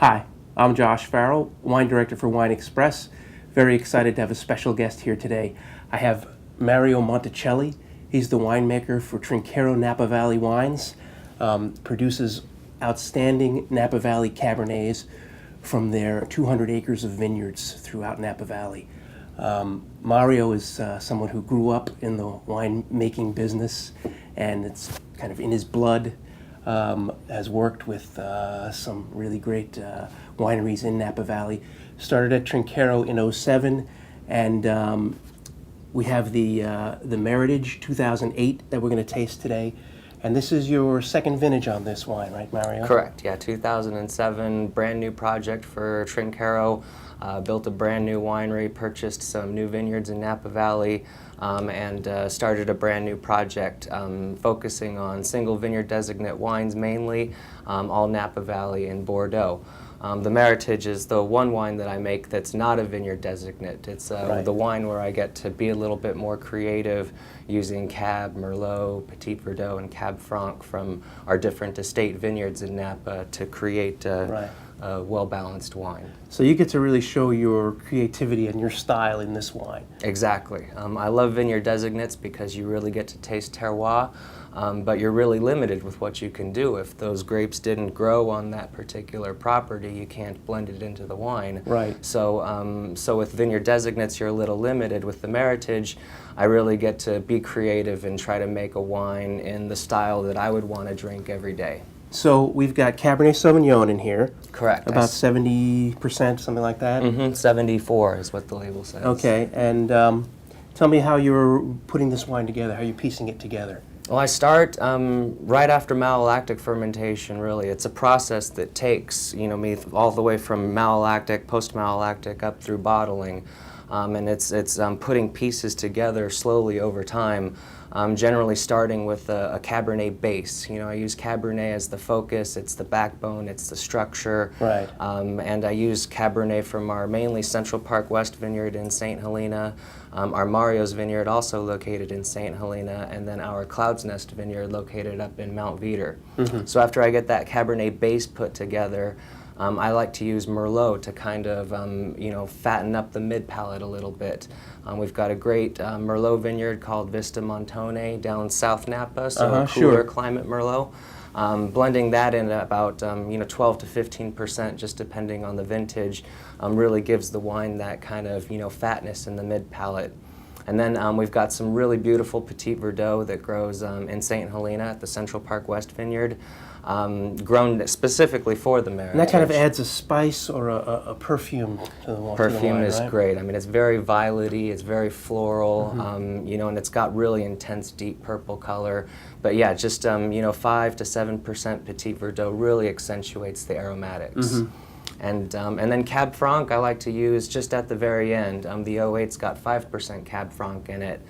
Hi, I'm Josh Farrell, Wine Director for Wine Express. Very excited to have a special guest here today. I have Mario Monticelli. He's the winemaker for Trinchero Napa Valley Wines, produces outstanding Napa Valley Cabernets from their 200 acres of vineyards throughout Napa Valley. Mario is someone who grew up in the winemaking business, and it's kind of in his blood. Has worked with some really great wineries in Napa Valley. Started at Trinchero in '07, and we have the Meritage 2008 that we're going to taste today. And this is your second vintage on this wine, right, Mario? Correct, yeah, 2007, brand new project for Trinchero. Built a brand new winery, purchased some new vineyards in Napa Valley, and started a brand new project focusing on single vineyard designate wines mainly, all Napa Valley and Bordeaux. The Meritage is the one wine that I make that's not a vineyard designate. It's Right. the wine where I get to be a little bit more creative using Cab, Merlot, Petit Verdot, and Cab Franc from our different estate vineyards in Napa to create Right. a well-balanced wine. So you get to really show your creativity and your style in this wine. Exactly. I love vineyard designates because you really get to taste terroir, but you're really limited with what you can do. If those grapes didn't grow on that particular property, you can't blend it into the wine. Right. So with vineyard designates, you're a little limited. With the Meritage, I really get to be creative and try to make a wine in the style that I would want to drink every day. So we've got Cabernet Sauvignon in here. Correct. About 70%, something like that. 74 is what the label says. Okay, and tell me how you're putting this wine together, how you're piecing it together. Well, I start right after malolactic fermentation, really. It's a process that takes, me all the way from malolactic, post-malolactic, up through bottling. And it's putting pieces together slowly over time, generally starting with a Cabernet base. I use Cabernet as the focus, it's the backbone, it's the structure. Right. And I use Cabernet from our mainly Central Park West vineyard in St. Helena, our Mario's vineyard also located in St. Helena, and then our Cloud's Nest vineyard located up in Mount Veeder. Mm-hmm. So after I get that Cabernet base put together, I like to use Merlot to kind of, fatten up the mid-palate a little bit. We've got a great Merlot vineyard called Vista Montone down South Napa, so a cooler climate Merlot. Blending that in at about 12 to 15%, just depending on the vintage, really gives the wine that kind of fatness in the mid-palate. And then we've got some really beautiful Petit Verdot that grows in St. Helena at the Central Park West vineyard. Grown specifically for the Meritage. And that kind of adds a spice or a perfume to the wine. Perfume is right? great. I mean, it's very violet-y, it's very floral, and it's got really intense, deep purple color. But yeah, just 5 to 7% Petit Verdot really accentuates the aromatics. And then Cab Franc I like to use just at the very end. The 08's got 5% Cab Franc in it.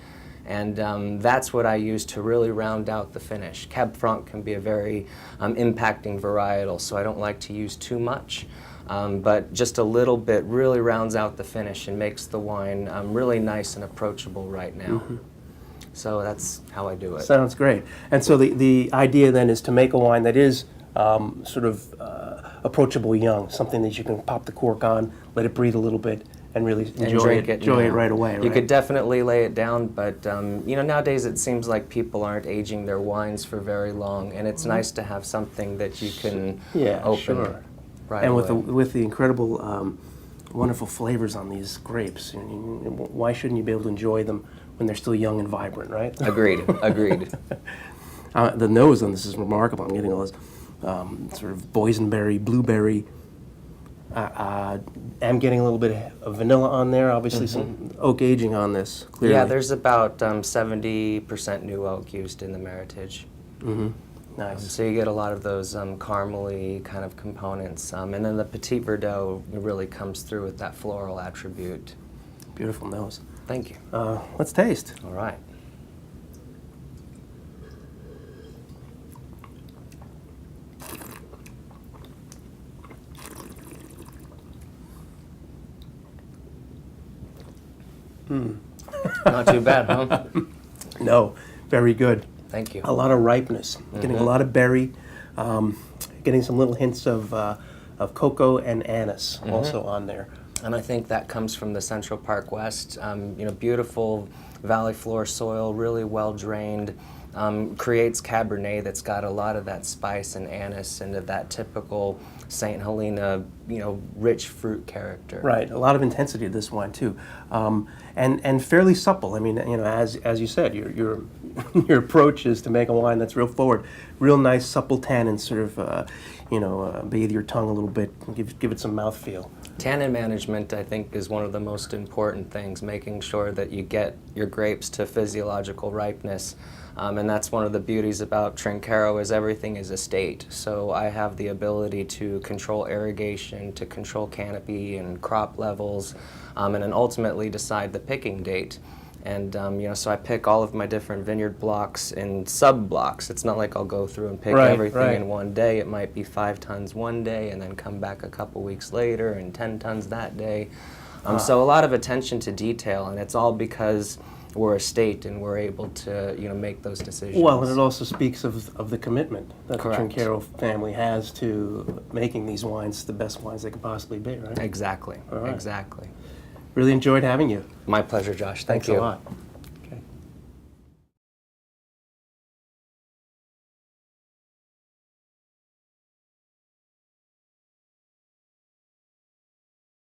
And that's what I use to really round out the finish. Cab Franc can be a very impacting varietal, so I don't like to use too much. But just a little bit really rounds out the finish and makes the wine really nice and approachable right now. So that's how I do it. Sounds great. And so the idea then is to make a wine that is sort of approachable young, something that you can pop the cork on, let it breathe a little bit, and really enjoy it right away. You could definitely lay it down, but nowadays it seems like people aren't aging their wines for very long, and it's nice to have something that you can open right and away. with the incredible, wonderful flavors on these grapes, why shouldn't you be able to enjoy them when they're still young and vibrant, right? Agreed. The nose on this is remarkable. I'm getting all this sort of boysenberry, blueberry. I'm getting a little bit of vanilla on there, obviously some oak aging on this, clearly. Yeah, there's about 70% new oak used in the Meritage. Nice. So you get a lot of those caramely kind of components. And then the Petit Verdot really comes through with that floral attribute. Beautiful nose. Thank you. Let's taste. All right. Not too bad, huh? No, very good. Thank you. A lot of ripeness, getting a lot of berry, getting some little hints of of cocoa and anise also on there. And I think that comes from the Central Park West. Beautiful valley floor soil, really well drained. Creates Cabernet that's got a lot of that spice and anise and that typical St. Helena, rich fruit character. Right, a lot of intensity to this wine too, and fairly supple. I mean, as you said, your your approach is to make a wine that's real forward, real nice supple tannin, sort of, bathe your tongue a little bit, and give it some mouthfeel. Tannin management, I think, is one of the most important things, making sure that you get your grapes to physiological ripeness. And that's one of the beauties about Trinchero is everything is estate. So I have the ability to control irrigation, to control canopy and crop levels, and then ultimately decide the picking date. And so I pick all of my different vineyard blocks in sub-blocks. It's not like I'll go through and pick everything in one day. It might be 5 tons one day and then come back a couple weeks later and 10 tons that day. So a lot of attention to detail, and it's all because we're a state and we're able to make those decisions. Well, and it also speaks of the commitment that Correct. the Trinchero family has to making these wines the best wines they could possibly be, right? Exactly. All right. Exactly. Really enjoyed having you. My pleasure, Josh. Thanks Thank you. a lot.